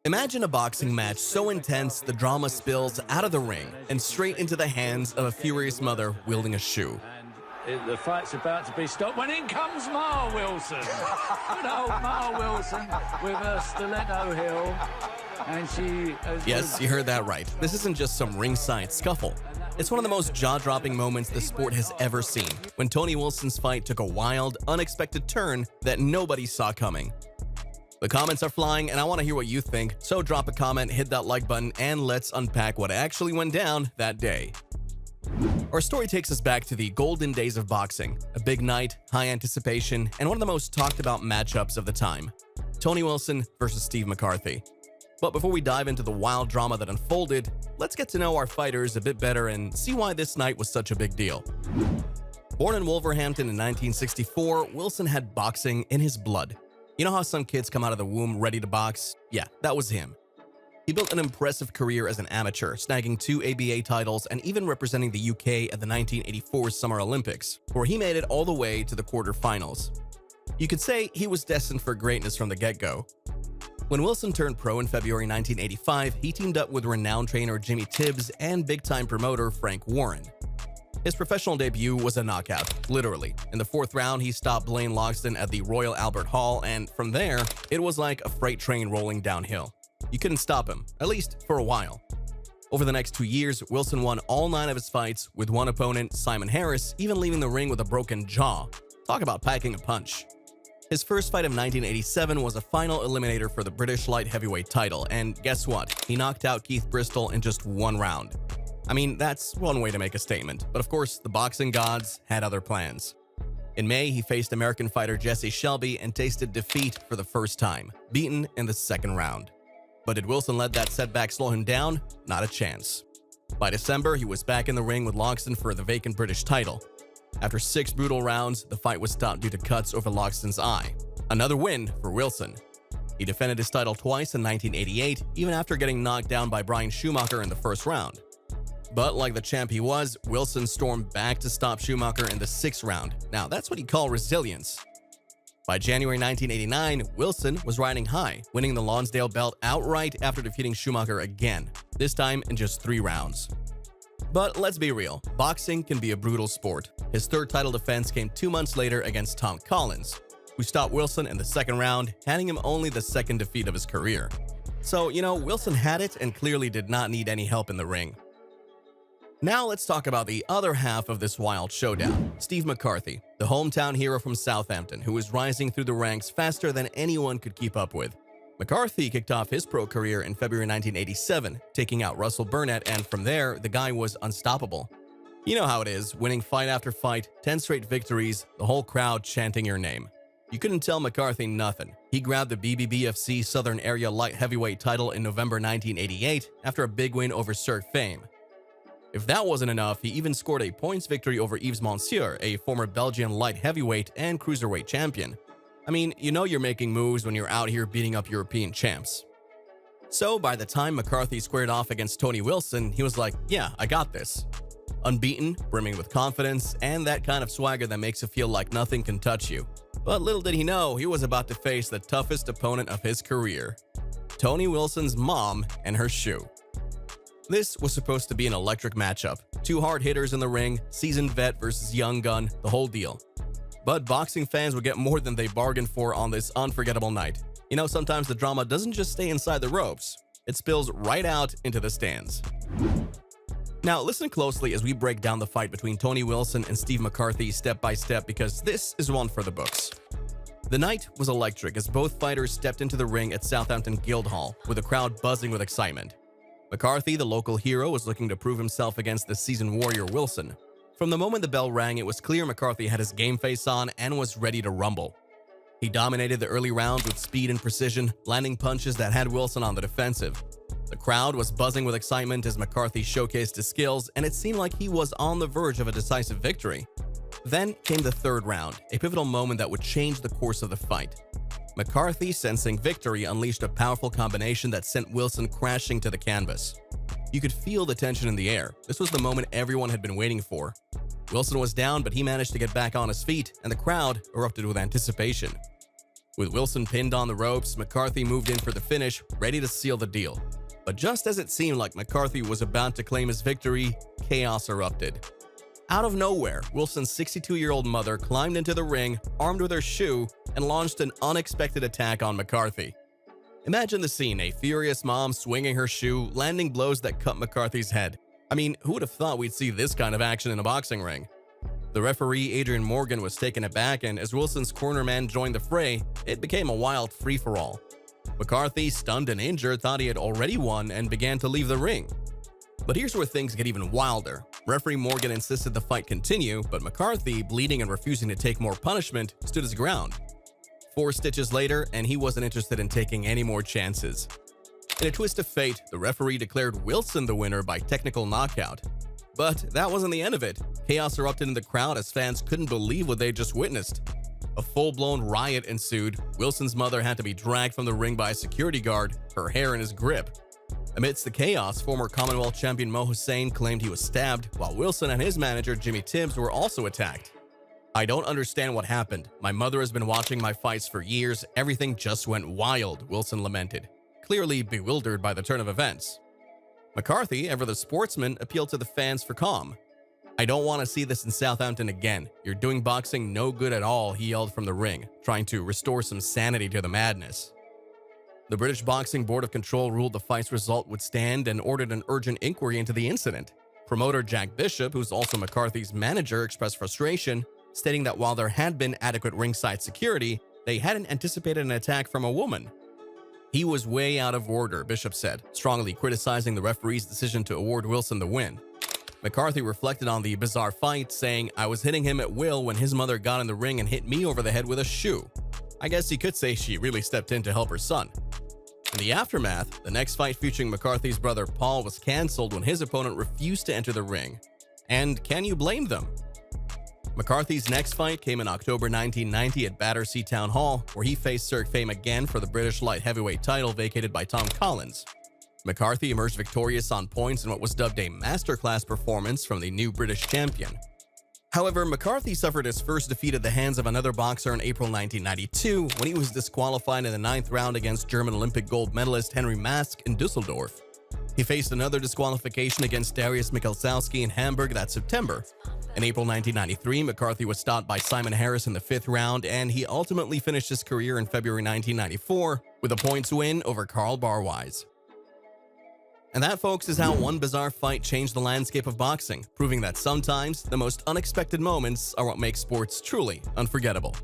Imagine a boxing match so intense the drama spills out of the ring and straight into the hands of a furious mother wielding a shoe. The fight's about to be stopped when in comes Ma Wilson. Good old Ma Wilson with her stiletto heel. And she... Yes, you heard that right. This isn't just some ringside scuffle. It's one of the most jaw-dropping moments the sport has ever seen, when Tony Wilson's fight took a wild, unexpected turn that nobody saw coming. The comments are flying, and I want to hear what you think, so drop a comment, hit that like button, and let's unpack what actually went down that day. Our story takes us back to the golden days of boxing, a big night, high anticipation, and one of the most talked about matchups of the time. Tony Wilson versus Steve McCarthy. But before we dive into the wild drama that unfolded, let's get to know our fighters a bit better and see why this night was such a big deal. Born in Wolverhampton in 1964, Wilson had boxing in his blood. You know how some kids come out of the womb ready to box? Yeah, that was him. He built an impressive career as an amateur, snagging 2 ABA titles and even representing the UK at the 1984 Summer Olympics, where he made it all the way to the quarterfinals. You could say he was destined for greatness from the get-go. When Wilson turned pro in February 1985, he teamed up with renowned trainer Jimmy Tibbs and big-time promoter Frank Warren. His professional debut was a knockout, literally. In the 4th round, he stopped Blaine Loxton at the Royal Albert Hall, and from there, it was like a freight train rolling downhill. You couldn't stop him, at least for a while. Over the next 2 years, Wilson won all 9 of his fights, with one opponent, Simon Harris, even leaving the ring with a broken jaw. Talk about packing a punch. His first fight of 1987 was a final eliminator for the British light heavyweight title, and guess what? He knocked out Keith Bristol in just 1 round. I mean, that's one way to make a statement, but of course, the boxing gods had other plans. In May, he faced American fighter Jesse Shelby and tasted defeat for the first time, beaten in the 2nd round. But did Wilson let that setback slow him down? Not a chance. By December, he was back in the ring with Loxton for the vacant British title. After 6 brutal rounds, the fight was stopped due to cuts over Loxton's eye. Another win for Wilson. He defended his title twice in 1988, even after getting knocked down by Brian Schumacher in the 1st round. But like the champ he was, Wilson stormed back to stop Schumacher in the 6th round. Now, that's what you call resilience. By January 1989, Wilson was riding high, winning the Lonsdale belt outright after defeating Schumacher again, this time in just 3 rounds. But let's be real, boxing can be a brutal sport. His 3rd title defense came 2 months later against Tom Collins, who stopped Wilson in the 2nd round, handing him only the 2nd defeat of his career. So, Wilson had it and clearly did not need any help in the ring. Now let's talk about the other half of this wild showdown, Steve McCarthy, the hometown hero from Southampton who was rising through the ranks faster than anyone could keep up with. McCarthy kicked off his pro career in February 1987, taking out Russell Burnett, and from there, the guy was unstoppable. You know how it is, winning fight after fight, 10 straight victories, the whole crowd chanting your name. You couldn't tell McCarthy nothing. He grabbed the BBBFC Southern Area Light Heavyweight title in November 1988 after a big win over Sir Fame. If that wasn't enough, he even scored a points victory over Yves Monsieur, a former Belgian light heavyweight and cruiserweight champion. I mean, you're making moves when you're out here beating up European champs. So by the time McCarthy squared off against Tony Wilson, he was like, yeah, I got this. Unbeaten, brimming with confidence, and that kind of swagger that makes you feel like nothing can touch you. But little did he know, he was about to face the toughest opponent of his career, Tony Wilson's mom and her shoe. This was supposed to be an electric matchup. 2 hard hitters in the ring, seasoned vet versus young gun, the whole deal. But boxing fans would get more than they bargained for on this unforgettable night. Sometimes the drama doesn't just stay inside the ropes. It spills right out into the stands. Now listen closely as we break down the fight between Tony Wilson and Steve McCarthy step by step, because this is one for the books. The night was electric as both fighters stepped into the ring at Southampton Guildhall, with the crowd buzzing with excitement. McCarthy, the local hero, was looking to prove himself against the seasoned warrior Wilson. From the moment the bell rang, it was clear McCarthy had his game face on and was ready to rumble. He dominated the early rounds with speed and precision, landing punches that had Wilson on the defensive. The crowd was buzzing with excitement as McCarthy showcased his skills, and it seemed like he was on the verge of a decisive victory. Then came the 3rd round, a pivotal moment that would change the course of the fight. McCarthy, sensing victory, unleashed a powerful combination that sent Wilson crashing to the canvas. You could feel the tension in the air. This was the moment everyone had been waiting for. Wilson was down, but he managed to get back on his feet, and the crowd erupted with anticipation. With Wilson pinned on the ropes, McCarthy moved in for the finish, ready to seal the deal. But just as it seemed like McCarthy was about to claim his victory, chaos erupted. Out of nowhere, Wilson's 62-year-old mother climbed into the ring, armed with her shoe, and launched an unexpected attack on McCarthy. Imagine the scene, a furious mom swinging her shoe, landing blows that cut McCarthy's head. I mean, who would have thought we'd see this kind of action in a boxing ring? The referee, Adrian Morgan, was taken aback, and as Wilson's cornerman joined the fray, it became a wild free-for-all. McCarthy, stunned and injured, thought he had already won and began to leave the ring. But here's where things get even wilder. Referee Morgan insisted the fight continue, but McCarthy, bleeding and refusing to take more punishment, stood his ground. 4 stitches later, and he wasn't interested in taking any more chances. In a twist of fate, the referee declared Wilson the winner by technical knockout. But that wasn't the end of it. Chaos erupted in the crowd as fans couldn't believe what they just witnessed. A full-blown riot ensued. Wilson's mother had to be dragged from the ring by a security guard, her hair in his grip. Amidst the chaos, former Commonwealth champion Mo Hussein claimed he was stabbed, while Wilson and his manager Jimmy Tibbs were also attacked. "I don't understand what happened. My mother has been watching my fights for years. Everything just went wild," Wilson lamented, clearly bewildered by the turn of events. McCarthy, ever the sportsman, appealed to the fans for calm. "I don't want to see this in Southampton again. You're doing boxing no good at all," he yelled from the ring, trying to restore some sanity to the madness. The British Boxing Board of Control ruled the fight's result would stand and ordered an urgent inquiry into the incident. Promoter Jack Bishop, who's also McCarthy's manager, expressed frustration, stating that while there had been adequate ringside security, they hadn't anticipated an attack from a woman. "He was way out of order," Bishop said, strongly criticizing the referee's decision to award Wilson the win. McCarthy reflected on the bizarre fight, saying, "I was hitting him at will when his mother got in the ring and hit me over the head with a shoe. I guess you could say she really stepped in to help her son." In the aftermath, the next fight featuring McCarthy's brother Paul was cancelled when his opponent refused to enter the ring. And can you blame them? McCarthy's next fight came in October 1990 at Battersea Town Hall, where he faced Sir Fame again for the British light heavyweight title vacated by Tom Collins. McCarthy emerged victorious on points in what was dubbed a masterclass performance from the new British champion. However, McCarthy suffered his first defeat at the hands of another boxer in April 1992 when he was disqualified in the 9th round against German Olympic gold medalist Henry Mask in Dusseldorf. He faced another disqualification against Darius Michalczewski in Hamburg that September. In April 1993, McCarthy was stopped by Simon Harris in the 5th round, and he ultimately finished his career in February 1994 with a points win over Karl Barwise. And that, folks, is how one bizarre fight changed the landscape of boxing, proving that sometimes the most unexpected moments are what make sports truly unforgettable.